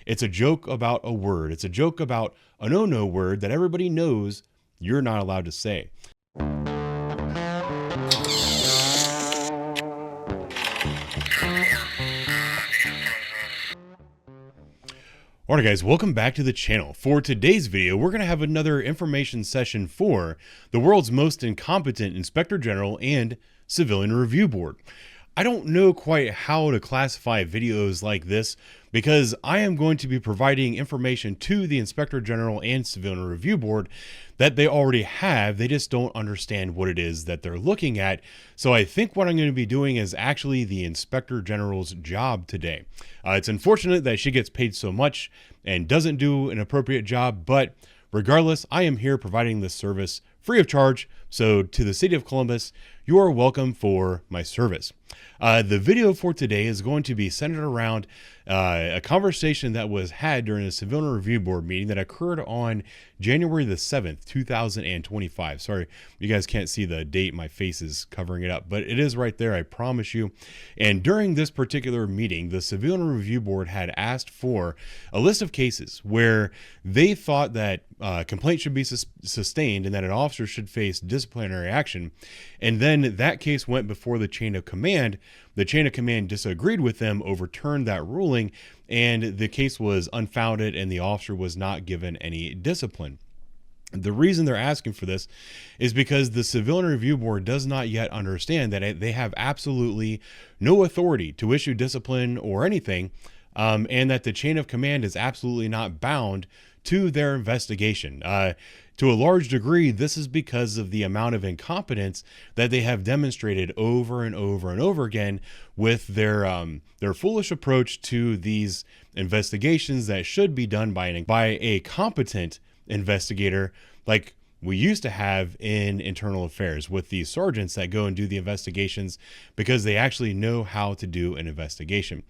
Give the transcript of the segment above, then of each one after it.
It's a joke about a word. It's a joke about a no-no word that everybody knows you're not allowed to say. Alright guys, welcome back to the channel. For today's video, we're going to have another information session for the world's most incompetent Inspector General and Civilian Review Board. I don't know quite how to classify videos like this because I am going to be providing information to the Inspector General and Civilian Review Board that they already have. They just don't understand what it is that they're looking at. So I think what I'm going to be doing is actually the Inspector General's job today. It's unfortunate that she gets paid so much and doesn't do an appropriate job, but regardless, I am here providing this service free of charge. So to the city of Columbus, you are welcome for my service. The video for today is going to be centered around a conversation that was had during a Civilian Review Board meeting that occurred on January the 7th, 2025. Sorry, you guys can't see the date. My face is covering it up, but it is right there, I promise you. And during this particular meeting, the Civilian Review Board had asked for a list of cases where they thought that complaint should be sustained and that an officer should face disciplinary action. And then that case went before the chain of command. The chain of command disagreed with them, overturned that ruling, and the case was unfounded and the officer was not given any discipline. The reason they're asking for this is because the Civilian Review Board does not yet understand that they have absolutely no authority to issue discipline or anything, and that the chain of command is absolutely not bound to their investigation. To a large degree, this is because of the amount of incompetence that they have demonstrated over and over and over again with their foolish approach to these investigations that should be done by a competent investigator like we used to have in internal affairs with these sergeants that go and do the investigations because they actually know how to do an investigation.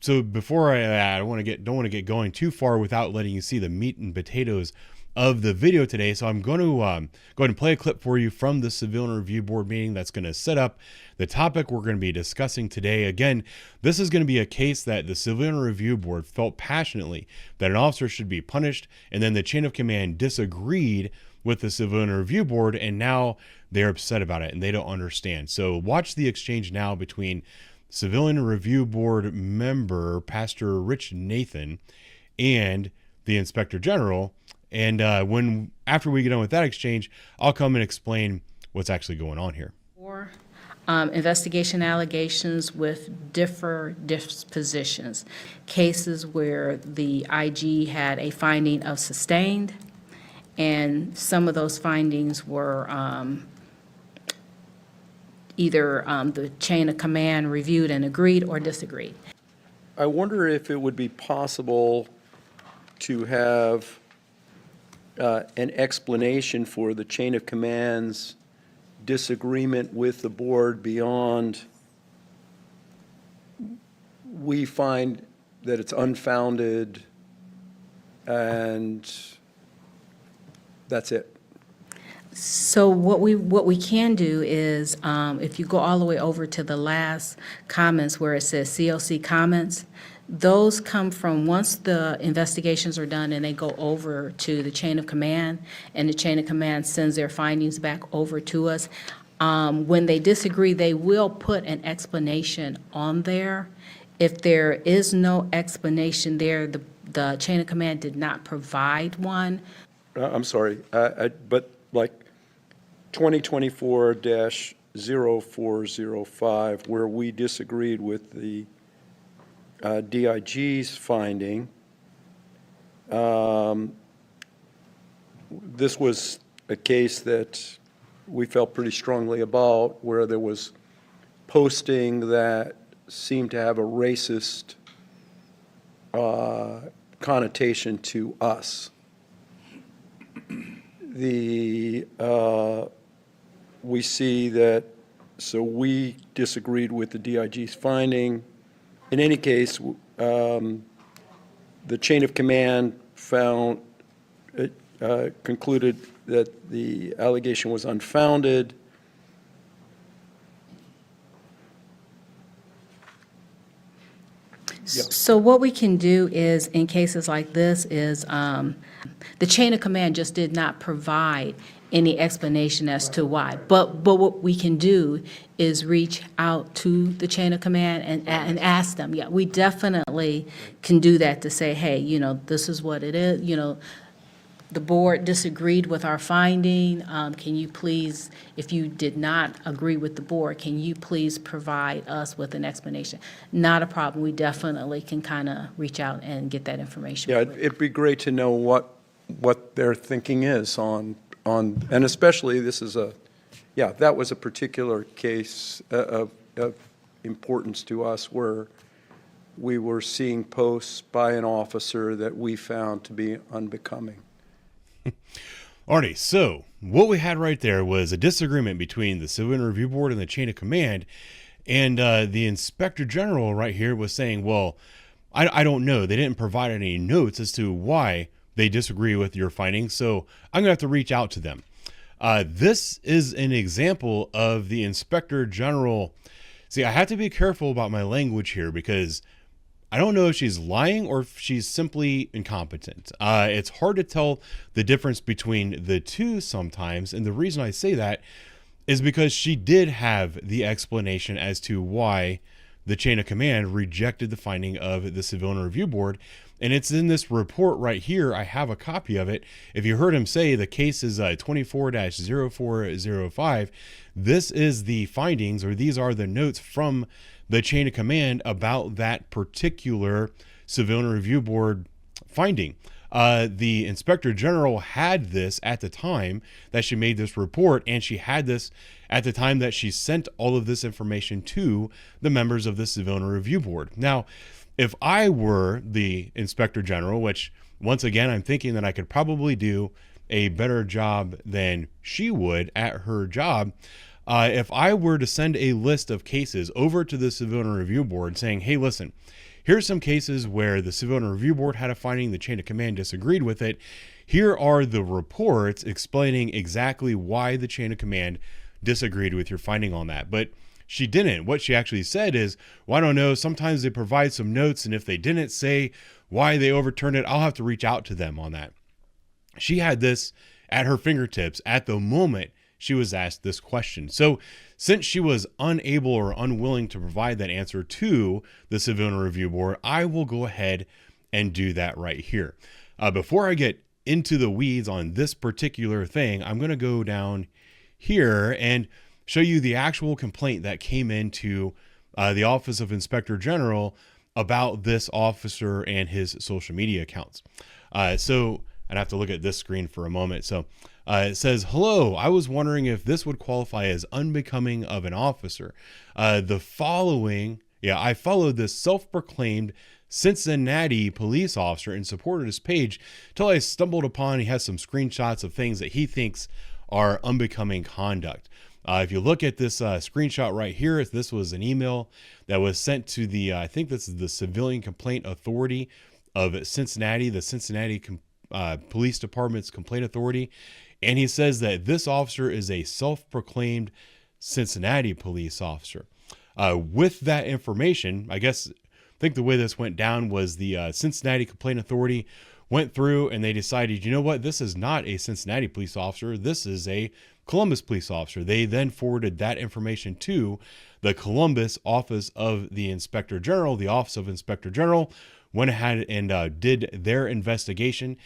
So before I don't want to get going too far without letting you see the meat and potatoes of the video today. So I'm going to go ahead and play a clip for you from the Civilian Review Board meeting that's going to set up the topic we're going to be discussing today. Again, this is going to be a case that the Civilian Review Board felt passionately that an officer should be punished, and then the chain of command disagreed with the Civilian Review Board, and now they're upset about it and they don't understand. So watch the exchange now between Civilian Review Board member Pastor Rich Nathan and the Inspector General. And after we get on with that exchange, I'll come and explain what's actually going on here. Investigation allegations with dispositions, cases where the IG had a finding of sustained, and some of those findings were either the chain of command reviewed and agreed or disagreed. I wonder if it would be possible to have an explanation for the chain of command's disagreement with the board beyond we find that it's unfounded and that's it. So what we can do is, if you go all the way over to the last comments where it says COC comments, those come from once the investigations are done and they go over to the chain of command, and the chain of command sends their findings back over to us. When they disagree, they will put an explanation on there. If there is no explanation there, the chain of command did not provide one. I'm sorry, but like 2024-0405, where we disagreed with the DIG's finding, this was a case that we felt pretty strongly about, where there was posting that seemed to have a racist connotation to us. We see that, so we disagreed with the DIG's finding. In any case, the chain of command concluded that the allegation was unfounded. So what we can do is, in cases like this, is the chain of command just did not provide any explanation as to why. But what we can do is reach out to the chain of command and ask them. Yeah, we definitely can do that to say, hey, this is what it is, the board disagreed with our finding. Can you please, if you did not agree with the board, can you please provide us with an explanation? Not a problem. We definitely can kind of reach out and get that information. Yeah, it'd be great to know what their thinking is on, and especially this is that was a particular case of importance to us where we were seeing posts by an officer that we found to be unbecoming. Alrighty, so what we had right there was a disagreement between the Civilian Review Board and the chain of command, and the Inspector General right here was saying, well, I don't know. They didn't provide any notes as to why they disagree with your findings, so I'm going to have to reach out to them. This is an example of the Inspector General. See, I have to be careful about my language here because I don't know if she's lying or if she's simply incompetent. It's hard to tell the difference between the two sometimes. And the reason I say that is because she did have the explanation as to why the chain of command rejected the finding of the Civilian Review Board. And it's in this report right here. I have a copy of it. If you heard him say the case is 24-0405, this is the findings, or these are the notes from the chain of command about that particular Civilian Review Board finding. The Inspector General had this at the time that she made this report, and she had this at the time that she sent all of this information to the members of the Civilian Review Board. Now, if I were the Inspector General, which once again, I'm thinking that I could probably do a better job than she would at her job, if I were to send a list of cases over to the Civilian Review Board saying, hey, listen, here's some cases where the Civilian Review Board had a finding, the chain of command disagreed with it. Here are the reports explaining exactly why the chain of command disagreed with your finding on that. But she didn't. What she actually said is, well, I don't know, sometimes they provide some notes, and if they didn't say why they overturned it, I'll have to reach out to them on that. She had this at her fingertips at the moment she was asked this question. So since she was unable or unwilling to provide that answer to the Civilian Review Board, I will go ahead and do that right here. Before I get into the weeds on this particular thing, I'm going to go down here and show you the actual complaint that came into the Office of Inspector General about this officer and his social media accounts. So I'd have to look at this screen for a moment. So it says, hello, I was wondering if this would qualify as unbecoming of an officer. I followed this self-proclaimed Cincinnati police officer and supported his page till I stumbled upon he has some screenshots of things that he thinks are unbecoming conduct. If you look at this screenshot right here, this was an email that was sent to the, I think this is the Civilian Complaint Authority of Cincinnati, the Cincinnati Police Department's Complaint Authority. And he says that this officer is a self-proclaimed Cincinnati police officer. With that information, I think the way this went down was the Cincinnati Complaint Authority went through and they decided, you know what, this is not a Cincinnati police officer. This is a Columbus police officer. They then forwarded that information to the Columbus Office of the Inspector General. The Office of Inspector General went ahead and did their investigation.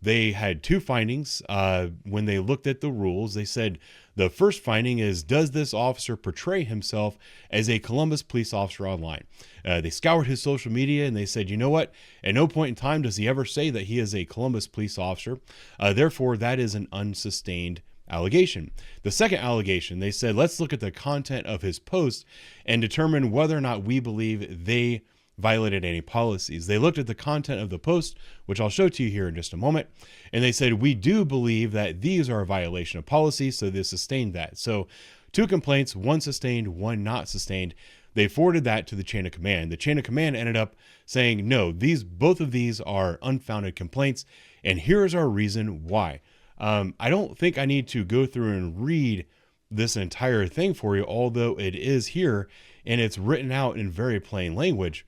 They had two findings when they looked at the rules. They said the first finding is, does this officer portray himself as a Columbus police officer online? They scoured his social media and they said, you know what? At no point in time does he ever say that he is a Columbus police officer. Therefore, that is an unsustained allegation. The second allegation, they said, let's look at the content of his post and determine whether or not we believe they violated any policies. They looked at the content of the post, which I'll show to you here in just a moment, and they said, we do believe that these are a violation of policy, so they sustained that. So two complaints, one sustained, one not sustained. They forwarded that to the chain of command. The chain of command ended up saying, no, both of these are unfounded complaints, and here's our reason why. I don't think I need to go through and read this entire thing for you, although it is here, and it's written out in very plain language.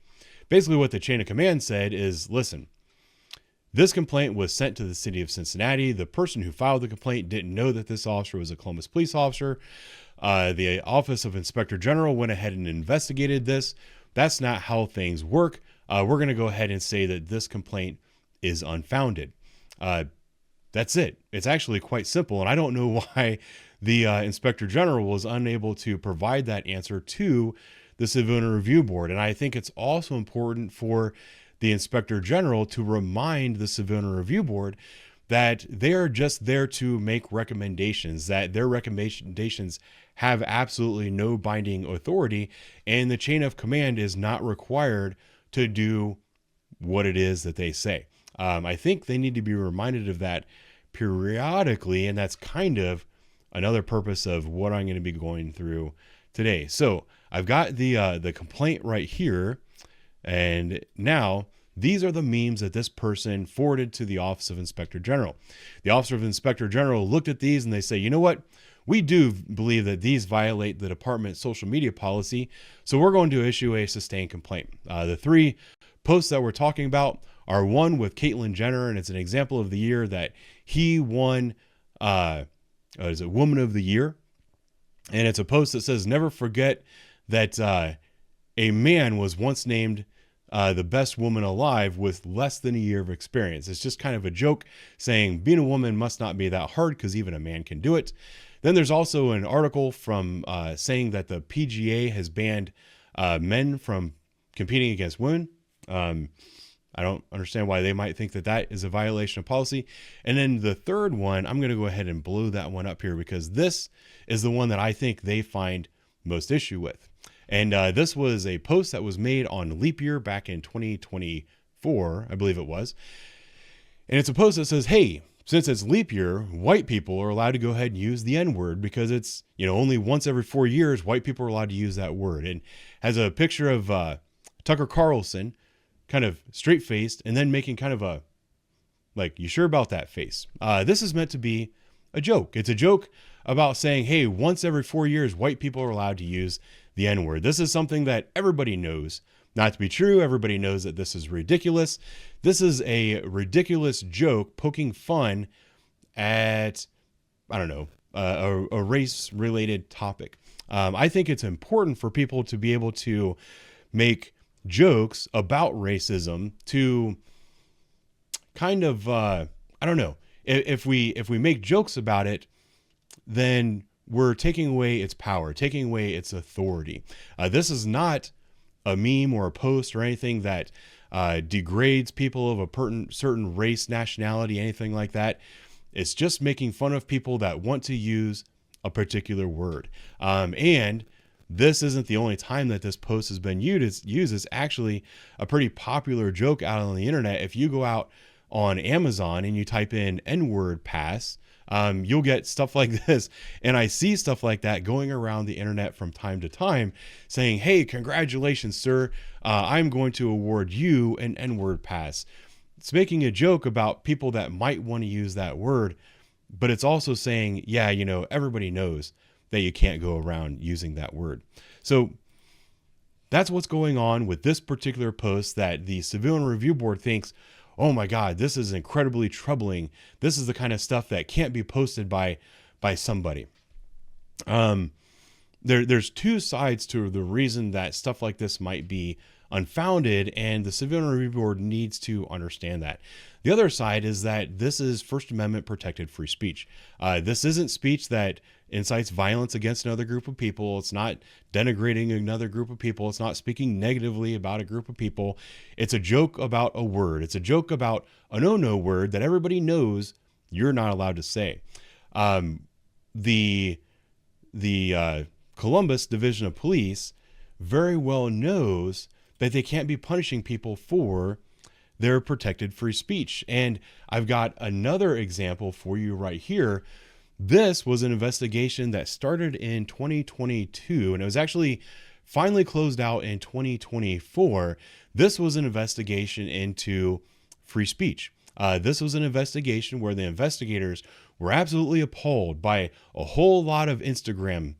basically what the chain of command said is, listen, this complaint was sent to the city of Cincinnati. The person who filed the complaint didn't know that this officer was a Columbus police officer. The Office of Inspector General went ahead and investigated this. That's not how things work. We're going to go ahead and say that this complaint is unfounded. That's it. It's actually quite simple. And I don't know why the Inspector General was unable to provide that answer to the Civilian Review Board. And I think it's also important for the Inspector General to remind the Civilian Review Board that they are just there to make recommendations, that their recommendations have absolutely no binding authority, and the chain of command is not required to do what it is that they say. I think they need to be reminded of that periodically, and that's kind of another purpose of what I'm going to be going through today. So I've got the complaint right here, and now these are the memes that this person forwarded to the Office of Inspector General. The Office of Inspector General looked at these and they say, you know what? We do believe that these violate the department's social media policy, so we're going to issue a sustained complaint. The three posts that we're talking about are one with Caitlyn Jenner, and it's an example of the year that he won, is it Woman of the Year? And it's a post that says, never forget that a man was once named the best woman alive with less than a year of experience. It's just kind of a joke saying being a woman must not be that hard because even a man can do it. Then there's also an article from saying that the PGA has banned men from competing against women. I don't understand why they might think that that is a violation of policy. And then the third one, I'm going to go ahead and blow that one up here because this is the one that I think they find most issue with. And this was a post that was made on leap year back in 2024, I believe it was. And it's a post that says, hey, since it's leap year, white people are allowed to go ahead and use the N-word because it's, only once every 4 years, white people are allowed to use that word. And has a picture of Tucker Carlson, kind of straight-faced, and then making kind of a, like, you sure about that face? This is meant to be a joke. It's a joke about saying, hey, once every 4 years, white people are allowed to use the N-word. This is something that everybody knows not to be true. Everybody knows that this is ridiculous. This is a ridiculous joke poking fun at, I don't know, a race-related topic. I think it's important for people to be able to make jokes about racism to kind of, I don't know, if we make jokes about it, then we're taking away its power, taking away its authority. This is not a meme or a post or anything that degrades people of a certain race, nationality, anything like that. It's just making fun of people that want to use a particular word. And this isn't the only time that this post has been used. It's actually a pretty popular joke out on the internet. If you go out on Amazon and you type in N-word pass, you'll get stuff like this. And I see stuff like that going around the internet from time to time saying, hey, congratulations, sir. I'm going to award you an N-word pass. It's making a joke about people that might want to use that word, but it's also saying, yeah, everybody knows that you can't go around using that word. So that's what's going on with this particular post that the Civilian Review Board thinks, oh my God, this is incredibly troubling. This is the kind of stuff that can't be posted by somebody. There's two sides to the reason that stuff like this might be unfounded, and the Civilian Review Board needs to understand that. The other side is that this is First Amendment protected free speech. This isn't speech that incites violence against another group of people. It's not denigrating another group of people. It's not speaking negatively about a group of people. It's a joke about a word. It's a joke about a no-no word that everybody knows you're not allowed to say. The Columbus Division of Police very well knows that they can't be punishing people for their protected free speech. And I've got another example for you right here. This was an investigation that started in 2022, and it was actually finally closed out in 2024. This was an investigation into free speech. This was an investigation where the investigators were absolutely appalled by a whole lot of Instagram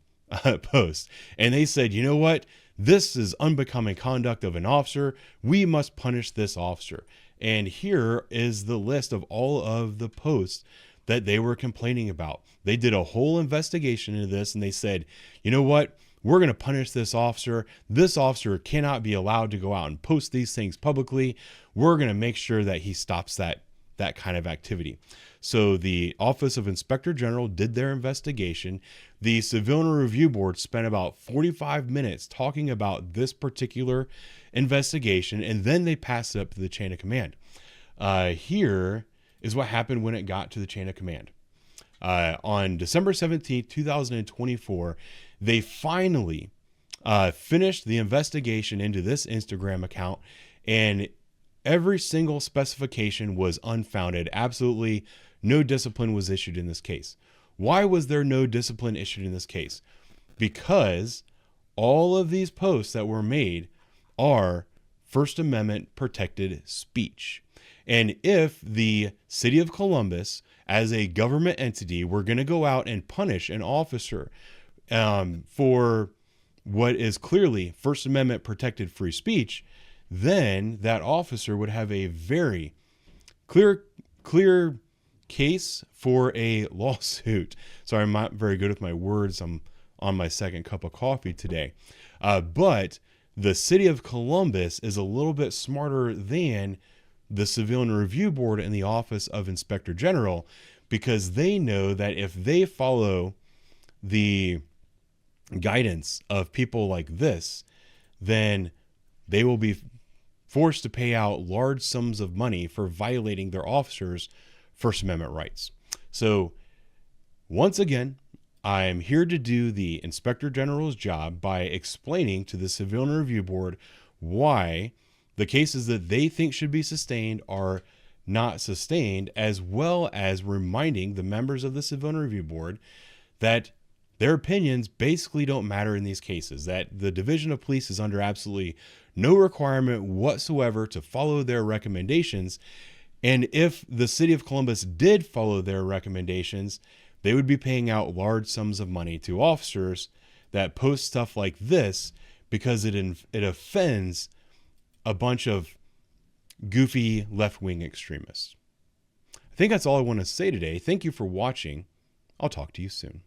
posts. And they said, you know what? This is unbecoming conduct of an officer. We must punish this officer. And here is the list of all of the posts that they were complaining about. They did a whole investigation into this, and they said, you know what? We're going to punish this officer. This officer cannot be allowed to go out and post these things publicly. We're going to make sure that he stops that kind of activity. So the Office of Inspector General did their investigation. The Civilian Review Board spent about 45 minutes talking about this particular investigation, and then they passed it up to the chain of command. Here is what happened when it got to the chain of command. On December 17th, 2024, they finally finished the investigation into this Instagram account, and every single specification was unfounded. Absolutely no discipline was issued in this case. Why was there no discipline issued in this case? Because all of these posts that were made are First Amendment protected speech. And if the city of Columbus, as a government entity, were going to go out and punish an officer for what is clearly First Amendment protected free speech, then that officer would have a very clear case for a lawsuit. Sorry, I'm not very good with my words. I'm on my second cup of coffee today. But the city of Columbus is a little bit smarter than the Civilian Review Board and the Office of Inspector General, because they know that if they follow the guidance of people like this, then they will be forced to pay out large sums of money for violating their officers' First Amendment rights. So once again, I'm here to do the Inspector General's job by explaining to the Civilian Review Board why the cases that they think should be sustained are not sustained, as well as reminding the members of the Civilian Review Board that their opinions basically don't matter in these cases, that the Division of Police is under absolutely no requirement whatsoever to follow their recommendations. And if the city of Columbus did follow their recommendations, they would be paying out large sums of money to officers that post stuff like this, because it offends a bunch of goofy left-wing extremists. I think that's all I want to say today. Thank you for watching. I'll talk to you soon.